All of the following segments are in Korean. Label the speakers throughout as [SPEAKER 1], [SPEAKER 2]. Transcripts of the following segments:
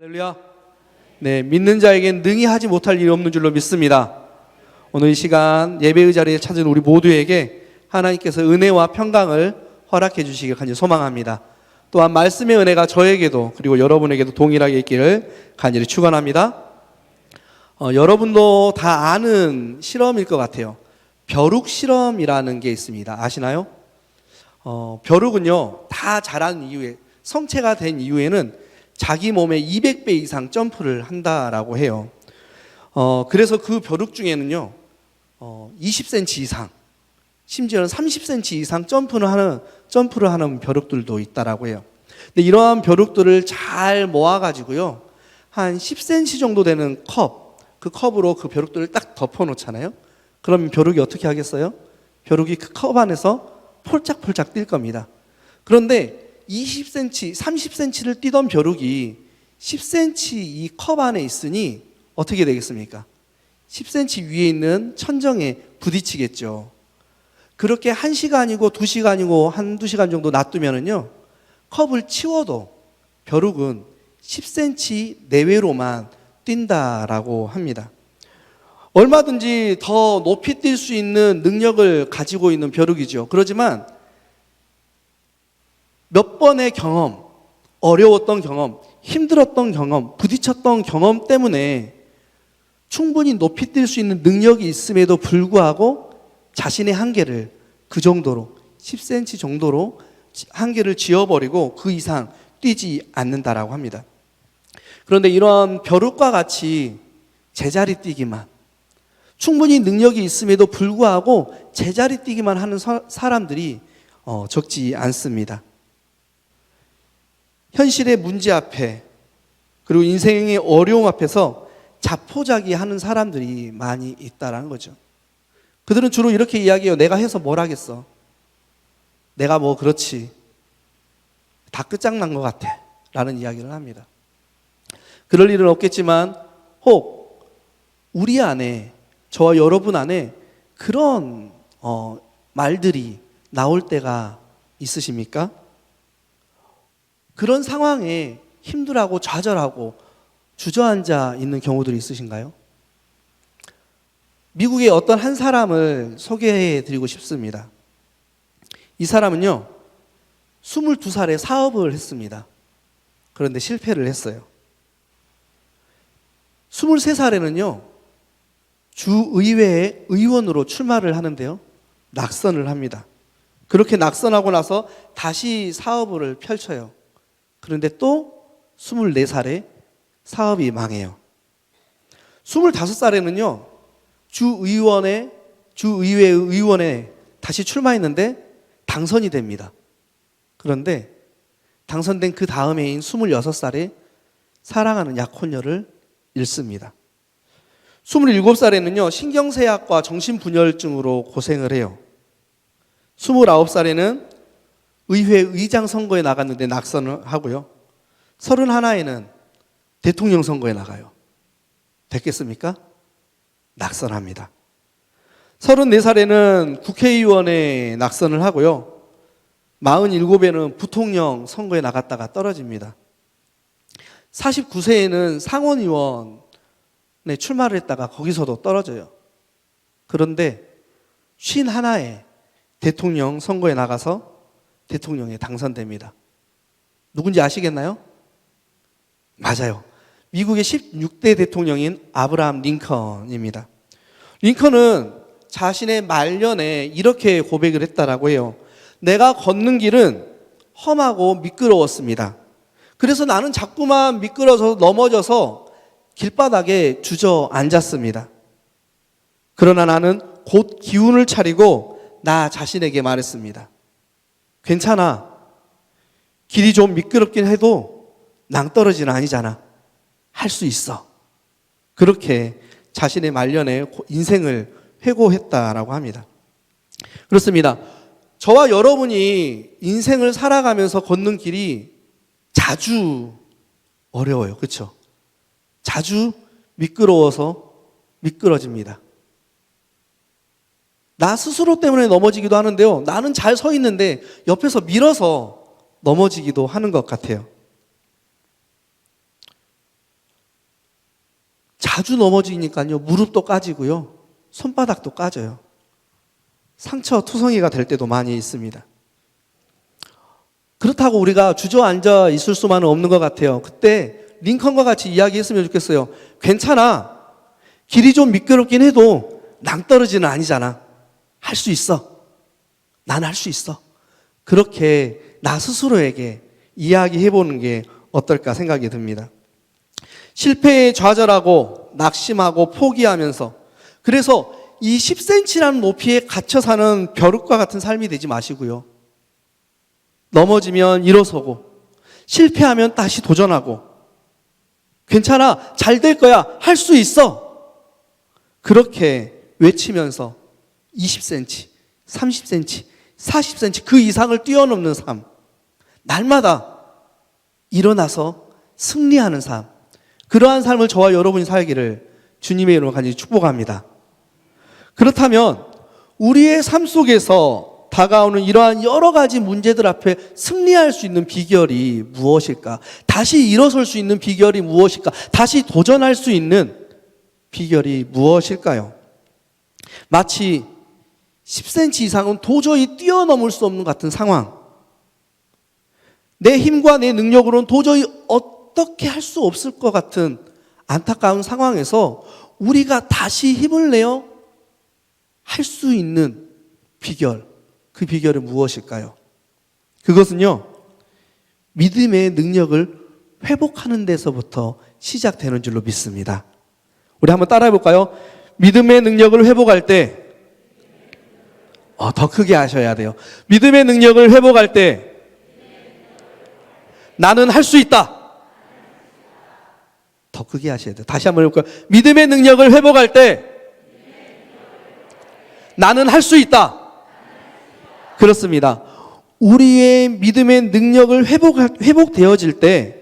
[SPEAKER 1] 할렐루야. 네, 믿는 자에겐 능히 하지 못할 일이 없는 줄로 믿습니다. 오늘 이 시간 예배의 자리에 찾은 우리 모두에게 하나님께서 은혜와 평강을 허락해 주시길 간절히 소망합니다. 또한 말씀의 은혜가 저에게도 그리고 여러분에게도 동일하게 있기를 간절히 축원합니다. 여러분도 다 아는 실험일 것 같아요. 벼룩 실험이라는 게 있습니다. 아시나요? 벼룩은요, 다 자란 이후에, 성체가 된 이후에는 자기 몸의 200배 이상 점프를 한다라고 해요. 그래서 그 벼룩 중에는요, 20cm 이상, 심지어는 30cm 이상 점프를 하는 벼룩들도 있다라고 해요. 근데 이러한 벼룩들을 잘 모아가지고요, 한 10cm 정도 되는 그 컵으로 그 벼룩들을 딱 덮어 놓잖아요. 그러면 벼룩이 어떻게 하겠어요? 벼룩이 그 컵 안에서 폴짝폴짝 뛸 겁니다. 그런데 20cm, 30cm를 뛰던 벼룩이 10cm 이 컵 안에 있으니 어떻게 되겠습니까? 10cm 위에 있는 천정에 부딪히겠죠. 그렇게 1시간이고 2시간이고 한두 시간 정도 놔두면은요, 컵을 치워도 벼룩은 10cm 내외로만 뛴다라고 합니다. 얼마든지 더 높이 뛸 수 있는 능력을 가지고 있는 벼룩이죠. 그렇지만 몇 번의 경험, 어려웠던 경험, 힘들었던 경험, 부딪혔던 경험 때문에 충분히 높이 뛸 수 있는 능력이 있음에도 불구하고 자신의 한계를 그 정도로 10cm 정도로 한계를 지어버리고 그 이상 뛰지 않는다라고 합니다. 그런데 이러한 벼룩과 같이 제자리 뛰기만, 충분히 능력이 있음에도 불구하고 제자리 뛰기만 하는 사람들이 적지 않습니다. 현실의 문제 앞에 그리고 인생의 어려움 앞에서 자포자기하는 사람들이 많이 있다라는 거죠. 그들은 주로 이렇게 이야기해요. 내가 해서 뭘 하겠어? 내가 뭐 그렇지. 다 끝장난 것 같아. 라는 이야기를 합니다. 그럴 일은 없겠지만 혹 우리 안에, 저와 여러분 안에 그런 말들이 나올 때가 있으십니까? 그런 상황에 힘들어하고 좌절하고 주저앉아 있는 경우들이 있으신가요? 미국의 어떤 한 사람을 소개해 드리고 싶습니다. 이 사람은요, 22살에 사업을 했습니다. 그런데 실패를 했어요. 23살에는요, 주의회의 의원으로 출마를 하는데요, 낙선을 합니다. 그렇게 낙선하고 나서 다시 사업을 펼쳐요. 그런데 또 24살에 사업이 망해요. 25살에는요, 주의회 의원에 다시 출마했는데 당선이 됩니다. 그런데 당선된 그 다음 해인 26살에 사랑하는 약혼녀를 잃습니다. 27살에는요, 신경쇠약과 정신분열증으로 고생을 해요. 29살에는 의회 의장 선거에 나갔는데 낙선을 하고요. 31에는 대통령 선거에 나가요. 됐겠습니까? 낙선합니다. 34살에는 국회의원에 낙선을 하고요. 47에는 부통령 선거에 나갔다가 떨어집니다. 49세에는 상원의원에 출마를 했다가 거기서도 떨어져요. 그런데 51에 대통령 선거에 나가서 대통령에 당선됩니다. 누군지 아시겠나요? 맞아요. 미국의 16대 대통령인 아브라함 링컨입니다. 링컨은 자신의 말년에 이렇게 고백을 했다라고 해요. 내가 걷는 길은 험하고 미끄러웠습니다. 그래서 나는 자꾸만 미끄러져서 넘어져서 길바닥에 주저앉았습니다. 그러나 나는 곧 기운을 차리고 나 자신에게 말했습니다. 괜찮아. 길이 좀 미끄럽긴 해도 낭떠러지는 아니잖아. 할 수 있어. 그렇게 자신의 말년에 인생을 회고했다라고 합니다. 그렇습니다. 저와 여러분이 인생을 살아가면서 걷는 길이 자주 어려워요. 그렇죠? 자주 미끄러워서 미끄러집니다. 나 스스로 때문에 넘어지기도 하는데요, 나는 잘 서 있는데 옆에서 밀어서 넘어지기도 하는 것 같아요. 자주 넘어지니까요, 무릎도 까지고요, 손바닥도 까져요. 상처 투성이가 될 때도 많이 있습니다. 그렇다고 우리가 주저앉아 있을 수만은 없는 것 같아요. 그때 링컨과 같이 이야기했으면 좋겠어요. 괜찮아. 길이 좀 미끄럽긴 해도 낭떠러지는 아니잖아. 할 수 있어. 난 할 수 있어. 그렇게 나 스스로에게 이야기해보는 게 어떨까 생각이 듭니다. 실패에 좌절하고 낙심하고 포기하면서, 그래서 이 10cm라는 높이에 갇혀 사는 벼룩과 같은 삶이 되지 마시고요, 넘어지면 일어서고 실패하면 다시 도전하고, 괜찮아, 잘 될 거야, 할 수 있어, 그렇게 외치면서 20cm, 30cm, 40cm 그 이상을 뛰어넘는 삶, 날마다 일어나서 승리하는 삶, 그러한 삶을 저와 여러분이 살기를 주님의 이름으로 간절히 축복합니다. 그렇다면 우리의 삶 속에서 다가오는 이러한 여러 가지 문제들 앞에 승리할 수 있는 비결이 무엇일까? 다시 일어설 수 있는 비결이 무엇일까? 다시 도전할 수 있는 비결이 무엇일까요? 마치 10cm 이상은 도저히 뛰어넘을 수 없는 같은 상황, 내 힘과 내 능력으로는 도저히 어떻게 할 수 없을 것 같은 안타까운 상황에서 우리가 다시 힘을 내어 할 수 있는 비결, 그 비결은 무엇일까요? 그것은요, 믿음의 능력을 회복하는 데서부터 시작되는 줄로 믿습니다. 우리 한번 따라해 볼까요? 믿음의 능력을 회복할 때, 더 크게 하셔야 돼요. 믿음의 능력을 회복할 때 나는 할 수 있다. 더 크게 하셔야 돼요. 다시 한번 해볼까요? 믿음의 능력을 회복할 때 나는 할 수 있다. 그렇습니다. 우리의 믿음의 능력을 회복되어질 때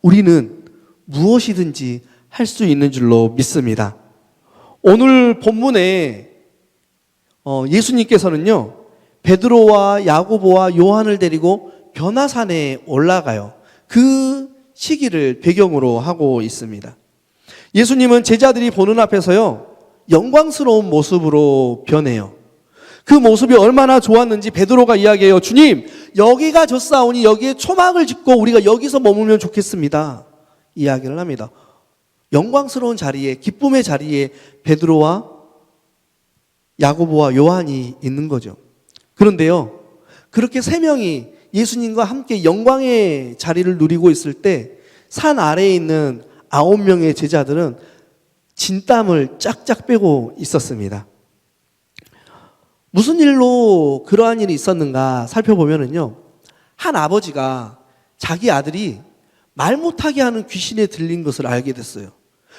[SPEAKER 1] 우리는 무엇이든지 할 수 있는 줄로 믿습니다. 오늘 본문에 예수님께서는요, 베드로와 야고보와 요한을 데리고 변화산에 올라가요. 그 시기를 배경으로 하고 있습니다. 예수님은 제자들이 보는 앞에서요, 영광스러운 모습으로 변해요. 그 모습이 얼마나 좋았는지 베드로가 이야기해요. 주님, 여기가 졌사오니 여기에 초막을 짓고 우리가 여기서 머물면 좋겠습니다. 이야기를 합니다. 영광스러운 자리에, 기쁨의 자리에 베드로와 야고보와 요한이 있는 거죠. 그런데요, 그렇게 세 명이 예수님과 함께 영광의 자리를 누리고 있을 때 산 아래에 있는 9명의 제자들은 진땀을 짝짝 빼고 있었습니다. 무슨 일로 그러한 일이 있었는가 살펴보면요, 한 아버지가 자기 아들이 말 못하게 하는 귀신에 들린 것을 알게 됐어요.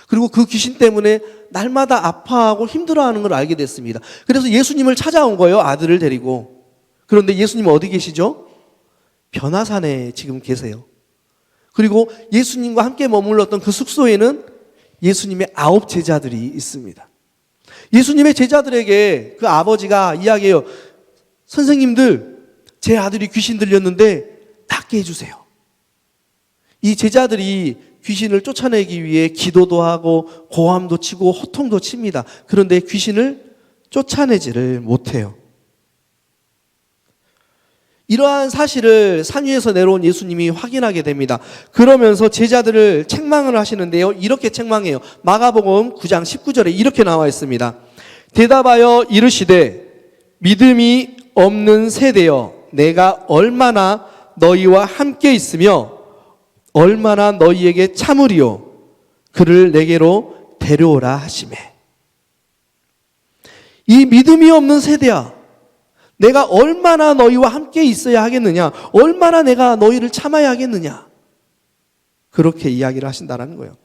[SPEAKER 1] 그리고 그 귀신 때문에 날마다 아파하고 힘들어하는 걸 알게 됐습니다. 그래서 예수님을 찾아온 거예요, 아들을 데리고. 그런데 예수님은 어디 계시죠? 변화산에 지금 계세요. 그리고 예수님과 함께 머물렀던 그 숙소에는 예수님의 9 제자들이 있습니다. 예수님의 제자들에게 그 아버지가 이야기해요. 선생님들, 제 아들이 귀신 들렸는데 낫게 해주세요. 이 제자들이 귀신을 쫓아내기 위해 기도도 하고 고함도 치고 호통도 칩니다. 그런데 귀신을 쫓아내지를 못해요. 이러한 사실을 산 위에서 내려온 예수님이 확인하게 됩니다. 그러면서 제자들을 책망을 하시는데요, 이렇게 책망해요. 마가복음 9장 19절에 이렇게 나와 있습니다. 대답하여 이르시되 믿음이 없는 세대여, 내가 얼마나 너희와 함께 있으며 얼마나 너희에게 참으리요, 그를 내게로 데려오라 하시매. 이 믿음이 없는 세대야, 내가 얼마나 너희와 함께 있어야 하겠느냐, 얼마나 내가 너희를 참아야 하겠느냐, 그렇게 이야기를 하신다는 거예요.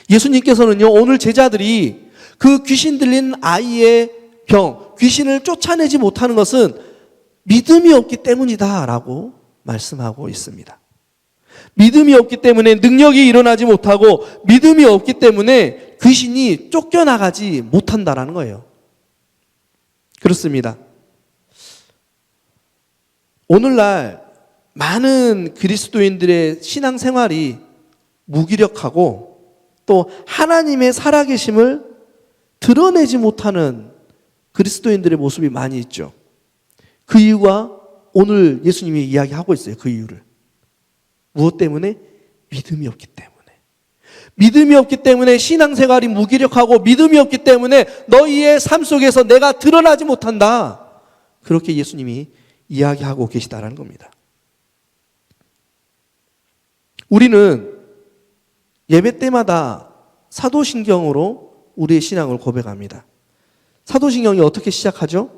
[SPEAKER 1] 예수님께서는요, 오늘 제자들이 그 귀신 들린 아이의 병, 귀신을 쫓아내지 못하는 것은 믿음이 없기 때문이다 라고 말씀하고 있습니다. 믿음이 없기 때문에 능력이 일어나지 못하고, 믿음이 없기 때문에 귀신이 쫓겨나가지 못한다라는 거예요. 그렇습니다. 오늘날 많은 그리스도인들의 신앙생활이 무기력하고 또 하나님의 살아계심을 드러내지 못하는 그리스도인들의 모습이 많이 있죠. 그 이유가 오늘 예수님이 이야기하고 있어요. 그 이유를. 무엇 때문에? 믿음이 없기 때문에. 믿음이 없기 때문에 신앙생활이 무기력하고 믿음이 없기 때문에 너희의 삶 속에서 내가 드러나지 못한다. 그렇게 예수님이 이야기하고 계시다라는 겁니다. 우리는 예배 때마다 사도신경으로 우리의 신앙을 고백합니다. 사도신경이 어떻게 시작하죠?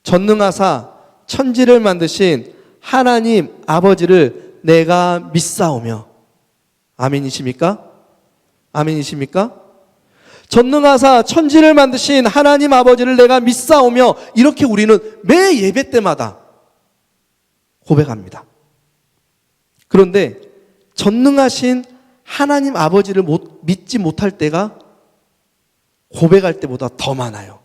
[SPEAKER 1] 전능하사 천지를 만드신 하나님 아버지를 내가 믿사오며. 아멘이십니까? 아멘이십니까? 전능하사 천지를 만드신 하나님 아버지를 내가 믿사오며, 이렇게 우리는 매 예배 때마다 고백합니다. 그런데 전능하신 하나님 아버지를 믿지 못할 때가 고백할 때보다 더 많아요.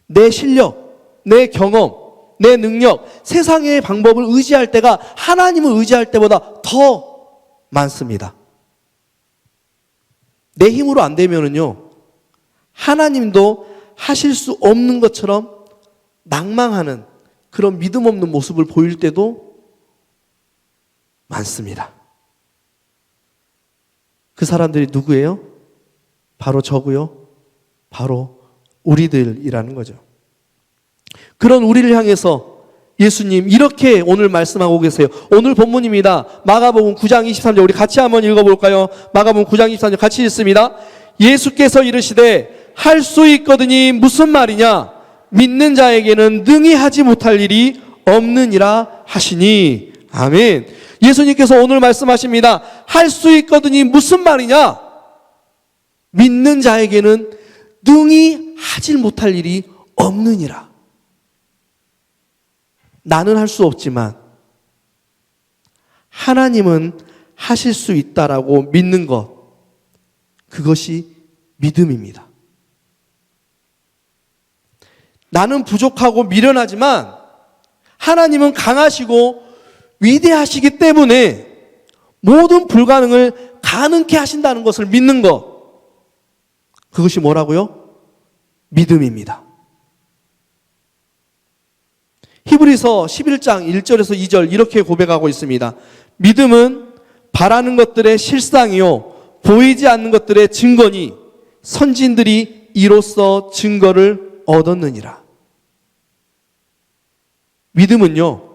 [SPEAKER 1] 내 실력, 내 경험, 내 능력, 세상의 방법을 의지할 때가 하나님을 의지할 때보다 더 많습니다. 내 힘으로 안 되면은요, 하나님도 하실 수 없는 것처럼 낭망하는 그런 믿음 없는 모습을 보일 때도 많습니다. 그 사람들이 누구예요? 바로 저고요. 바로 우리들이라는 거죠. 그런 우리를 향해서 예수님 이렇게 오늘 말씀하고 계세요. 오늘 본문입니다. 마가복음 9장 23절 우리 같이 한번 읽어볼까요? 마가복음 9장 23절 같이 읽습니다. 예수께서 이르시되 할 수 있거든이 무슨 말이냐? 믿는 자에게는 능히 하지 못할 일이 없느니라 하시니. 아멘. 예수님께서 오늘 말씀하십니다. 할 수 있거든이 무슨 말이냐? 믿는 자에게는 능히 하질 못할 일이 없느니라. 나는 할 수 없지만 하나님은 하실 수 있다라고 믿는 것, 그것이 믿음입니다. 나는 부족하고 미련하지만 하나님은 강하시고 위대하시기 때문에 모든 불가능을 가능케 하신다는 것을 믿는 것, 그것이 뭐라고요? 믿음입니다. 히브리서 11장 1절에서 2절 이렇게 고백하고 있습니다. 믿음은 바라는 것들의 실상이요 보이지 않는 것들의 증거니 선진들이 이로써 증거를 얻었느니라. 믿음은요,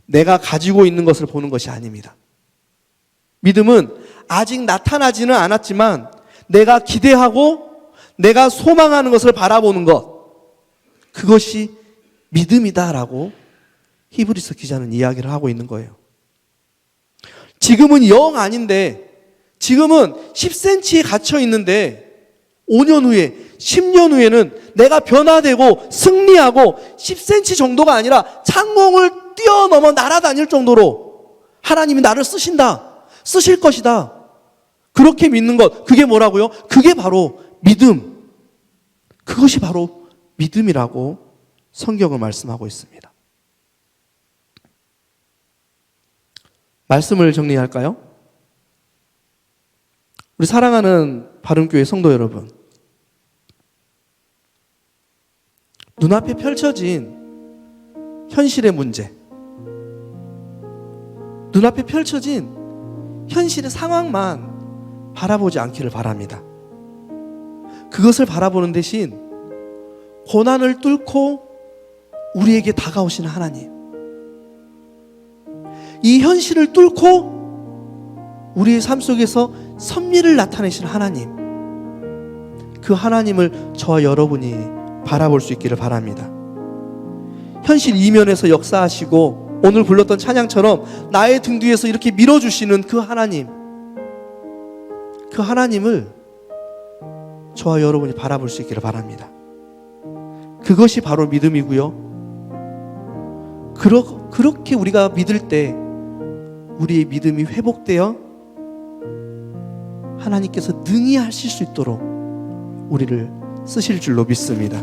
[SPEAKER 1] 내가 가지고 있는 것을 보는 것이 아닙니다. 믿음은 아직 나타나지는 않았지만 내가 기대하고 내가 소망하는 것을 바라보는 것, 그것이 믿음이다라고 히브리서 기자는 이야기를 하고 있는 거예요. 지금은 영 아닌데, 지금은 10cm에 갇혀 있는데 5년 후에 10년 후에는 내가 변화되고 승리하고 10cm 정도가 아니라 창공을 뛰어넘어 날아다닐 정도로 하나님이 나를 쓰실 것이다. 그렇게 믿는 것, 그게 뭐라고요? 그게 바로 믿음. 그것이 바로 믿음이라고 성경은 말씀하고 있습니다. 말씀을 정리할까요? 우리 사랑하는 바른교회 성도 여러분, 눈앞에 펼쳐진 현실의 문제, 눈앞에 펼쳐진 현실의 상황만 바라보지 않기를 바랍니다. 그것을 바라보는 대신 고난을 뚫고 우리에게 다가오시는 하나님, 이 현실을 뚫고 우리의 삶 속에서 섭리를 나타내시는 하나님, 그 하나님을 저와 여러분이 바라볼 수 있기를 바랍니다. 현실 이면에서 역사하시고 오늘 불렀던 찬양처럼 나의 등 뒤에서 이렇게 밀어주시는 그 하나님, 그 하나님을 저와 여러분이 바라볼 수 있기를 바랍니다. 그것이 바로 믿음이고요. 그렇게 우리가 믿을 때 우리의 믿음이 회복되어 하나님께서 능히 하실 수 있도록 우리를 쓰실 줄로 믿습니다.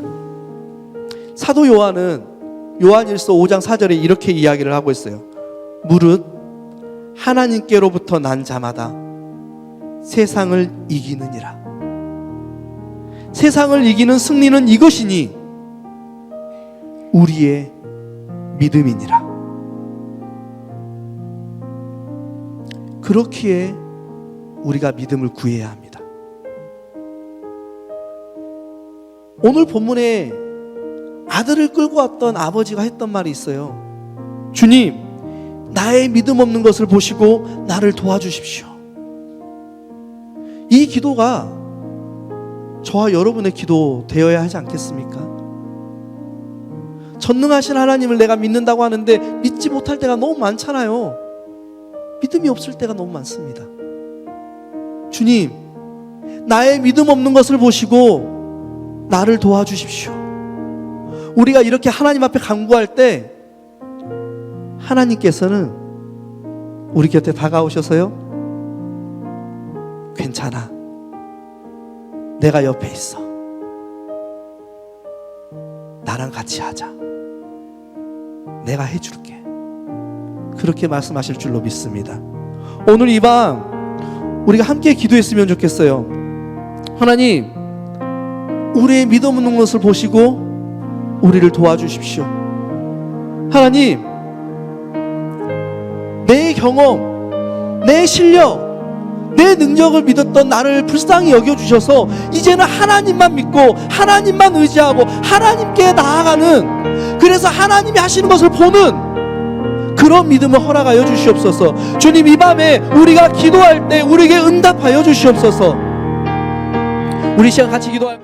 [SPEAKER 1] 사도 요한은 요한일서 5장 4절에 이렇게 이야기를 하고 있어요. 무릇 하나님께로부터 난 자마다 세상을 이기느니라. 세상을 이기는 승리는 이것이니 우리의 믿음이니라. 그렇기에 우리가 믿음을 구해야 합니다. 오늘 본문에 아들을 끌고 왔던 아버지가 했던 말이 있어요. 주님, 나의 믿음 없는 것을 보시고 나를 도와주십시오. 이 기도가 저와 여러분의 기도 되어야 하지 않겠습니까? 전능하신 하나님을 내가 믿는다고 하는데 믿지 못할 때가 너무 많잖아요. 믿음이 없을 때가 너무 많습니다. 주님, 나의 믿음 없는 것을 보시고 나를 도와주십시오. 우리가 이렇게 하나님 앞에 간구할 때 하나님께서는 우리 곁에 다가오셔서요, 괜찮아, 내가 옆에 있어, 나랑 같이 하자, 내가 해줄게, 그렇게 말씀하실 줄로 믿습니다. 오늘 이 밤 우리가 함께 기도했으면 좋겠어요. 하나님, 우리의 믿음 없는 것을 보시고 우리를 도와주십시오. 하나님, 내 경험, 내 실력, 내 능력을 믿었던 나를 불쌍히 여겨주셔서 이제는 하나님만 믿고 하나님만 의지하고 하나님께 나아가는, 그래서 하나님이 하시는 것을 보는 그런 믿음을 허락하여 주시옵소서. 주님, 이 밤에 우리가 기도할 때 우리에게 응답하여 주시옵소서. 우리 시간 같이 기도할